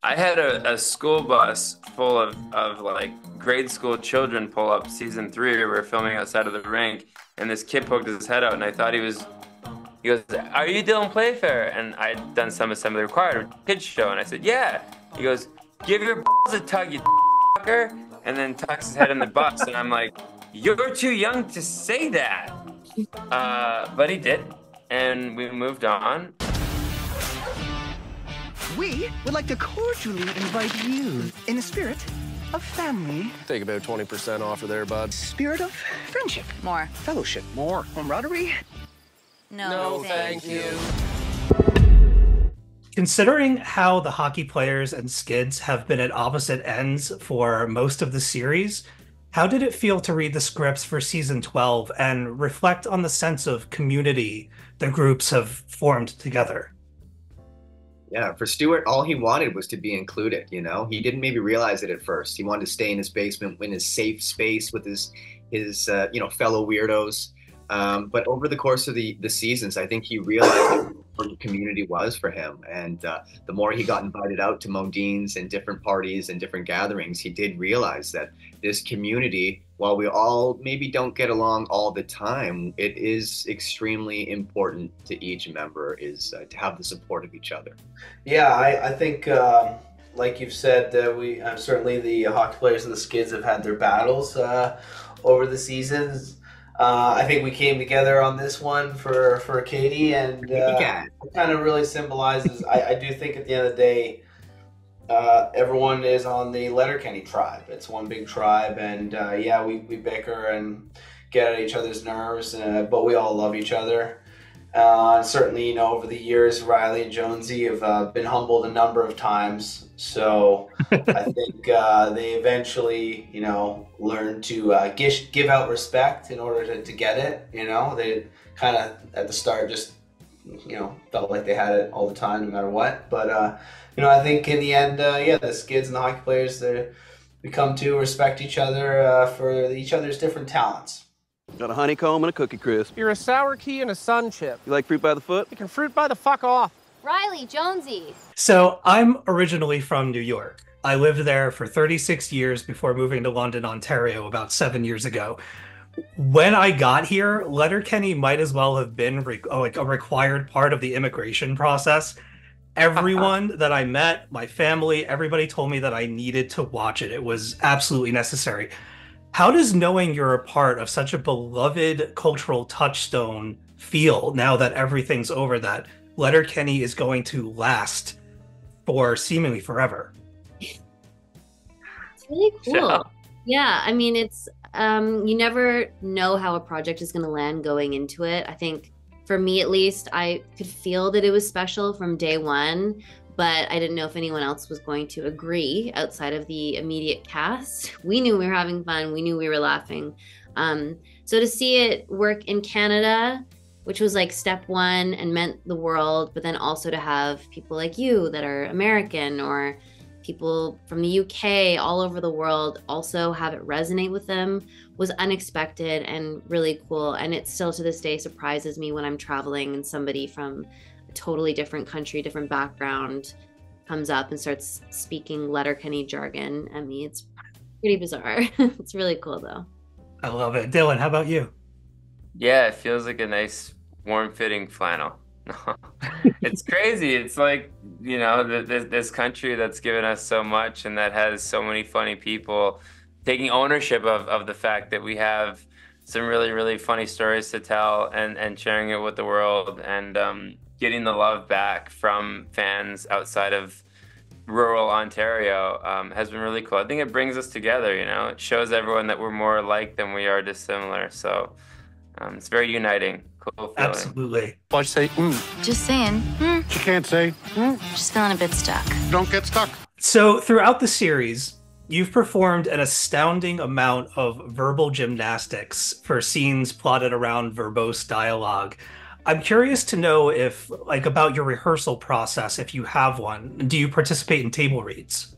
I had a school bus full of like grade school children pull up season three. We were filming outside of the rink, and this kid poked his head out, and I thought he goes, "Are you Dylan Playfair?" And I'd done some assembly required kids show, and I said, "Yeah." He goes, "Give your balls a tug, you fucker," and then tucks his head in the bus, and I'm like, "You're too young to say that." But he did, and we moved on. We would like to cordially invite you in the spirit of family. Take about 20% off of there, bud. Spirit of friendship. More. Fellowship. More. Camaraderie. No, thank you. Considering how the hockey players and skids have been at opposite ends for most of the series, how did it feel to read the scripts for season 12 and reflect on the sense of community the groups have formed together? Yeah, for Stuart, all he wanted was to be included, you know? He didn't maybe realize it at first. He wanted to stay in his basement, in his safe space with his fellow weirdos. But over the course of the seasons, I think he realized what the community was for him. And the more he got invited out to Mondine's and different parties and different gatherings, he did realize that this community, while we all maybe don't get along all the time, it is extremely important to each member is to have the support of each other. Yeah, I think, like you've said, we certainly the hockey players and the skids have had their battles over the seasons. I think we came together on this one for Katie, and it kind of really symbolizes. I do think at the end of the day, everyone is on the Letterkenny tribe. It's one big tribe, and yeah, we bicker and get at each other's nerves, but we all love each other. Certainly, you know, over the years, Riley and Jonesy have been humbled a number of times. So I think they eventually, you know, learned to give out respect in order to get it. You know, they kind of at the start just, you know, felt like they had it all the time, no matter what. But you know, I think in the end, yeah, the skids and the hockey players, we come to respect each other for each other's different talents. Got a honeycomb and a cookie crisp. You're a sour key and a sun chip. You like fruit by the foot? You can fruit by the fuck off. Riley, Jonesy. So I'm originally from New York. I lived there for 36 years before moving to London, Ontario about 7 years ago. When I got here, Letterkenny might as well have been like a required part of the immigration process. Everyone that I met, my family, everybody told me that I needed to watch it. It was absolutely necessary. How does knowing you're a part of such a beloved cultural touchstone feel now that everything's over, that Letterkenny is going to last for seemingly forever? It's really cool. Yeah, I mean, it's you never know how a project is going to land going into it. I think for me, at least, I could feel that it was special from day one, but I didn't know if anyone else was going to agree outside of the immediate cast. We knew we were having fun. We knew we were laughing. So to see it work in Canada, which was like step one and meant the world, but then also to have people like you that are American or people from the UK all over the world also have it resonate with them was unexpected and really cool. And it still to this day surprises me when I'm traveling and somebody from a totally different country, different background comes up and starts speaking Letterkenny jargon at me. It's pretty bizarre. It's really cool though. I love it. Dylan, how about you? Yeah, it feels like a nice, warm-fitting flannel. It's crazy. It's like, you know, this country that's given us so much and that has so many funny people taking ownership of the fact that we have some really, really funny stories to tell and sharing it with the world and getting the love back from fans outside of rural Ontario has been really cool. I think it brings us together, you know. It shows everyone that we're more alike than we are dissimilar. So it's very uniting. Cool feeling. Absolutely. Why'd you say, Just saying. You can't say, Just feeling a bit stuck. Don't get stuck. So throughout the series, you've performed an astounding amount of verbal gymnastics for scenes plotted around verbose dialogue. I'm curious to know if, like, about your rehearsal process, if you have one. Do you participate in table reads?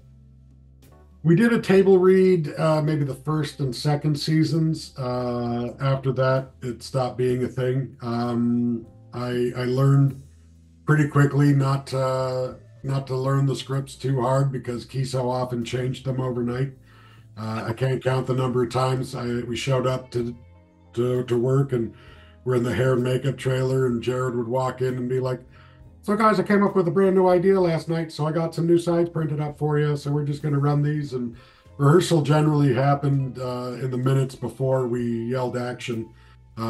We did a table read maybe the first and second seasons. After that, it stopped being a thing. I learned pretty quickly not to not to learn the scripts too hard because Kiso often changed them overnight. I can't count the number of times we showed up to work and we're in the hair and makeup trailer, and Jared would walk in and be like, "So guys, I came up with a brand new idea last night, so I got some new sides printed up for you. So we're just going to run these." And rehearsal generally happened in the minutes before we yelled action.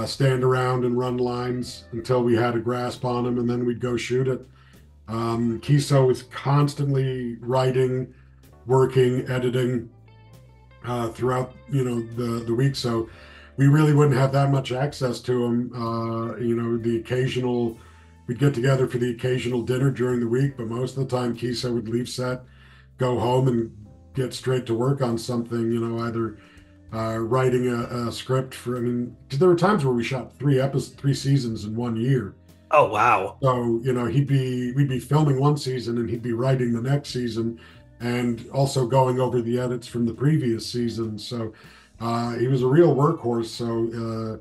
Stand around and run lines until we had a grasp on them, and then we'd go shoot it. Kiso was constantly writing, working, editing throughout the week, so we really wouldn't have that much access to him. The occasional we'd get together for the occasional dinner during the week, but most of the time Kiso would leave set, go home, and get straight to work on something. Either writing a script for. I mean, there were times where we shot 3 seasons in 1 year. Oh wow! So we'd be filming one season and he'd be writing the next season, and also going over the edits from the previous season. So he was a real workhorse. So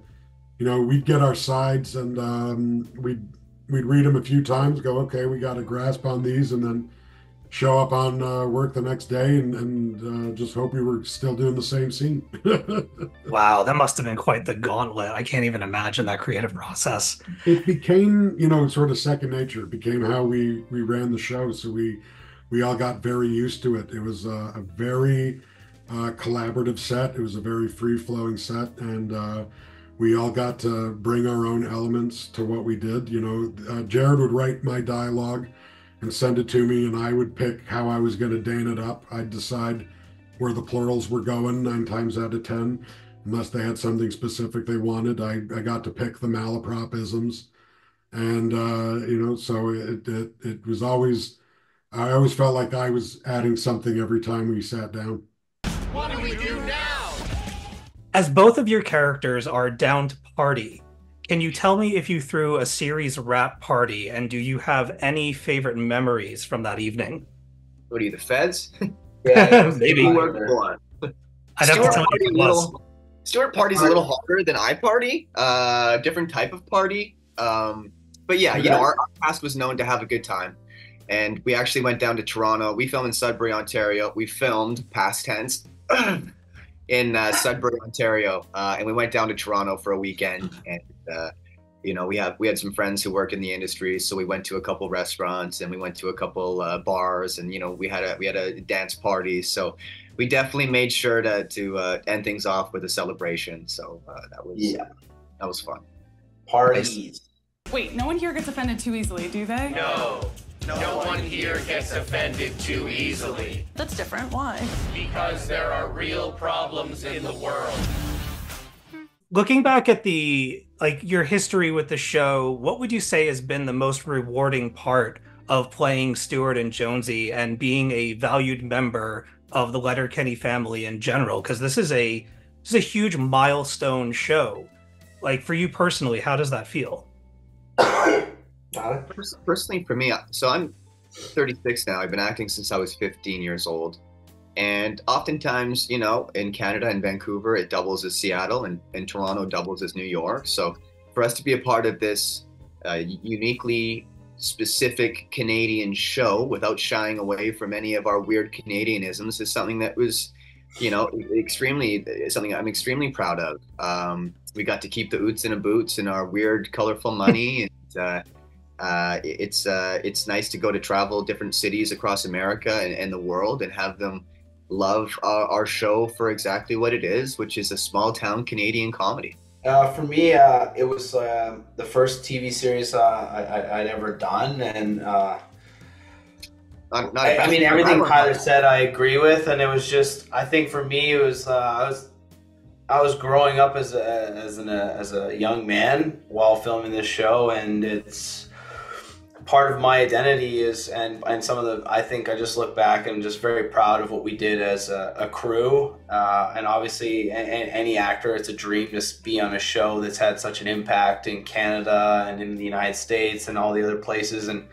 we'd get our sides and we'd read them a few times, go, okay, we got a grasp on these, and then show up on work the next day and just hope we were still doing the same scene. Wow, that must have been quite the gauntlet. I can't even imagine that creative process. It became, sort of second nature. It became how we ran the show. So we all got very used to it. It was a very collaborative set. It was a very free-flowing set, and we all got to bring our own elements to what we did. Jared would write my dialogue and send it to me, and I would pick how I was going to Dan it up. I'd decide where the plurals were going 9 times out of 10, unless they had something specific they wanted. I got to pick the malapropisms, and so it was always. I always felt like I was adding something every time we sat down. What do we do now? As both of your characters are down to party, can you tell me if you threw a series wrap party, and do you have any favorite memories from that evening? What are you, the feds? Yeah, maybe. I'd have to tell you Stewart party's a little harder than I party. Different type of party. But yeah, our cast was known to have a good time. And we actually went down to Toronto. We filmed in Sudbury, Ontario. We filmed, past tense, in Sudbury, Ontario. And we went down to Toronto for a weekend. And we had some friends who work in the industry, so we went to a couple restaurants and we went to a couple bars, and we had a dance party. So we definitely made sure to end things off with a celebration. So that was fun. Parties. Wait, no one here gets offended too easily, do they? No one here gets offended too easily. That's different. Why? Because there are real problems in the world. Looking back at your history with the show, what would you say has been the most rewarding part of playing Stewart and Jonesy and being a valued member of the Letterkenny family in general? Because this is a huge milestone show. Like, for you personally, how does that feel? Personally, for me, so I'm 36 now. I've been acting since I was 15 years old. And oftentimes, in Canada and Vancouver, it doubles as Seattle, and Toronto doubles as New York. So for us to be a part of this uniquely specific Canadian show without shying away from any of our weird Canadianisms is something that was, something I'm extremely proud of. We got to keep the oots in a boots and our weird, colorful money. And it's nice to go to travel different cities across America and the world and have them love our show for exactly what it is, which is a small town Canadian comedy. For me, it was the first TV series I'd ever done, and I mean everything Tyler said I agree with, and it was just, I think for me it was I was growing up as a young man while filming this show, and it's part of my identity is, and some of the, I think I just look back and I'm just very proud of what we did as a crew. And obviously any actor, it's a dream to be on a show that's had such an impact in Canada and in the United States and all the other places. And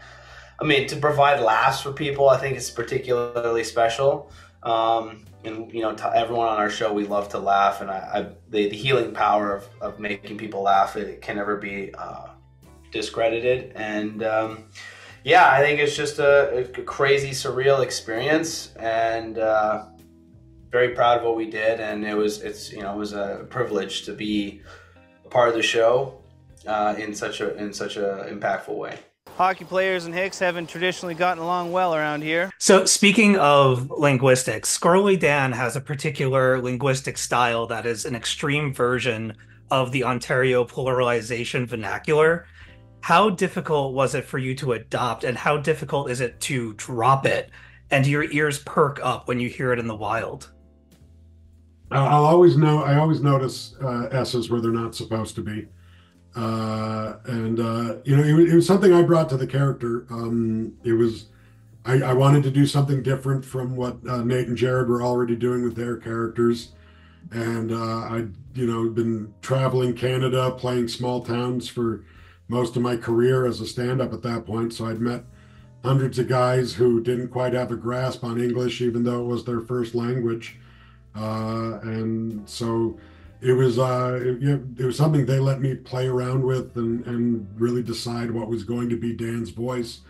I mean, to provide laughs for people, I think it's particularly special. And everyone on our show, we love to laugh, and the healing power of making people laugh, it can never be discredited. And yeah, I think it's just a crazy, surreal experience, and very proud of what we did. And it was a privilege to be a part of the show in such a impactful way. Hockey players and Hicks haven't traditionally gotten along well around here. So speaking of linguistics, Squirrely Dan has a particular linguistic style that is an extreme version of the Ontario pluralization vernacular. How difficult was it for you to adopt, and how difficult is it to drop it and do your ears perk up when you hear it in the wild? I always notice S's where they're not supposed to be. It was something I brought to the character. I wanted to do something different from what Nate and Jared were already doing with their characters. And I'd been traveling Canada, playing small towns for most of my career as a stand-up at that point. So I'd met hundreds of guys who didn't quite have a grasp on English, even though it was their first language. And so it was something they let me play around with and really decide what was going to be Dan's voice.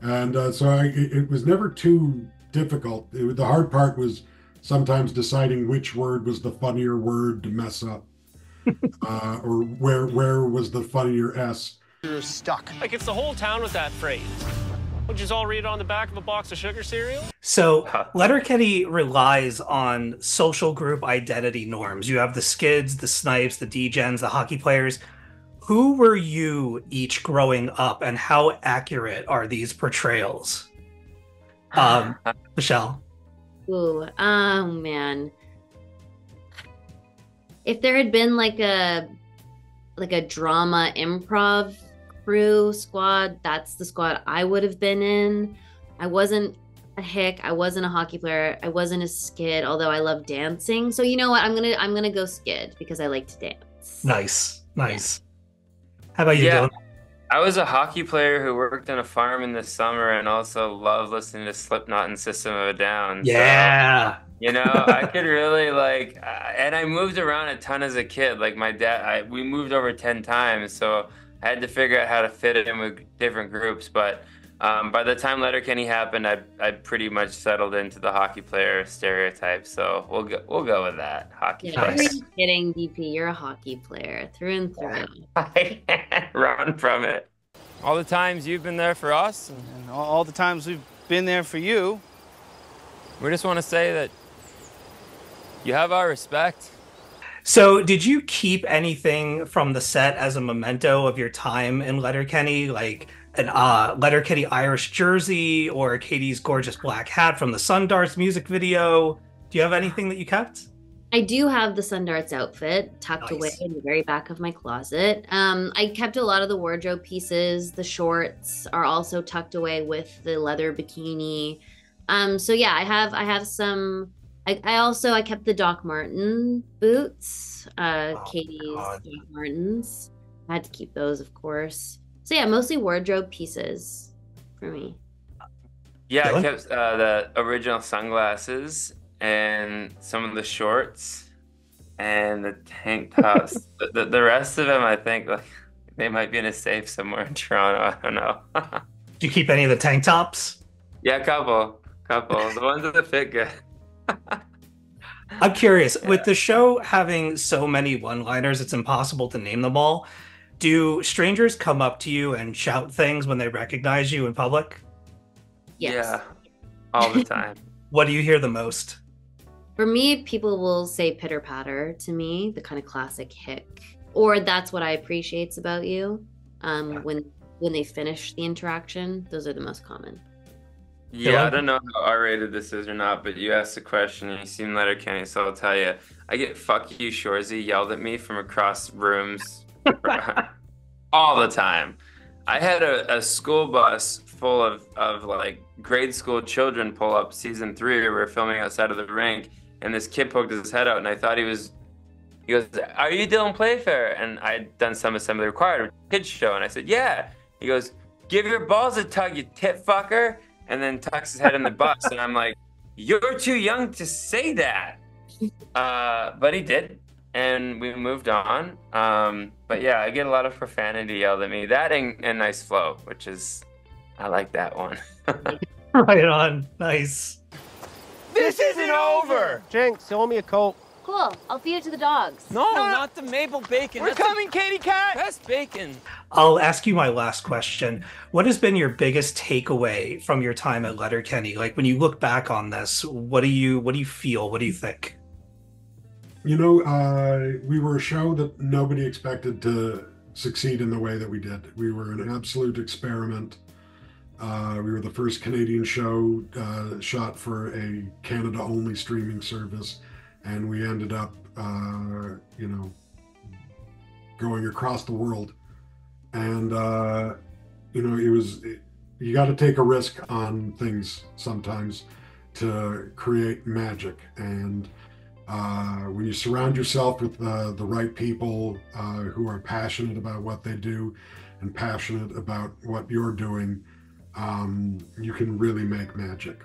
And it was never too difficult. The hard part was sometimes deciding which word was the funnier word to mess up, or where was the funnier S. You're stuck. Like, it's the whole town with that phrase. Would you all read it on the back of a box of sugar cereal? So Letterkenny relies on social group identity norms. You have the Skids, the Snipes, the D-Gens, the hockey players. Who were you each growing up, and how accurate are these portrayals? Michelle? Ooh, oh man. If there had been like a drama improv crew squad, that's the squad I would have been in. I wasn't a Hick, I wasn't a hockey player, I wasn't a Skid, although I love dancing. So you know what? I'm gonna go Skid because I like to dance. Nice. How about you, Dylan? I was a hockey player who worked on a farm in the summer and also loved listening to Slipknot and System of a Down. Yeah. So, I could really and I moved around a ton as a kid. Like my dad, we moved over 10 times, so I had to figure out how to fit it in with different groups. But by the time Letterkenny happened, I pretty much settled into the hockey player stereotype. So we'll go with that. Hockey player. Who are you kidding, DP? You're a hockey player through and through. I can't run from it. All the times you've been there for us, And all the times we've been there for you. we just want to say that you have our respect. So did you keep anything from the set as a memento of your time in Letterkenny, like an Letterkenny Irish jersey or Katie's gorgeous black hat from the Sundarts music video? Do you have anything that you kept? I do have the Sundarts outfit tucked away in the very back of my closet. I kept a lot of the wardrobe pieces. The shorts are also tucked away with the leather bikini. So yeah, I have some. I kept the Doc Marten boots, Katie's Doc Martens. I had to keep those, of course. So yeah, mostly wardrobe pieces for me. Yeah, I kept the original sunglasses and some of the shorts and the tank tops. the rest of them, I think, they might be in a safe somewhere in Toronto. I don't know. Do you keep any of the tank tops? Yeah, a couple. The ones that fit good. I'm curious, with the show having so many one-liners, it's impossible to name them all. Do strangers come up to you and shout things when they recognize you in public? Yes. Yeah, all the time. What do you hear the most? For me, people will say pitter patter to me, the kind of classic Hick, or that's what I appreciates about you. When they finish the interaction, those are the most common. Yeah, I don't know how R-rated this is or not, but you asked the question and you seem Letterkenny, so I'll tell you. I get "fuck you, Shorzy" yelled at me from across rooms all the time. I had a school bus full of like grade school children pull up season 3. We were filming outside of the rink, and this kid poked his head out, and I thought he goes, "Are you Dylan Playfair?" And I'd done some assembly required kids show, and I said, "Yeah." He goes, "Give your balls a tug, you tit fucker," and then tucks his head in the bus, and I'm like, "You're too young to say that." But he did, and we moved on. But yeah, I get a lot of profanity yelled at me. That and nice flow, which is I like that one. Right on. Nice. This isn't over! Jenks, throw me a Coke. Cool. I'll feed it to the dogs. No, not the maple bacon. We're coming, Katie Cat! Best bacon. I'll ask you my last question. What has been your biggest takeaway from your time at Letterkenny? Like when you look back on this, what do you feel? What do you think? You know, we were a show that nobody expected to succeed in the way that we did. We were an absolute experiment. We were the first Canadian show shot for a Canada-only streaming service, and we ended up, you know, going across the world. And, you know, you got to take a risk on things sometimes to create magic. And when you surround yourself with the right people who are passionate about what they do and passionate about what you're doing, you can really make magic.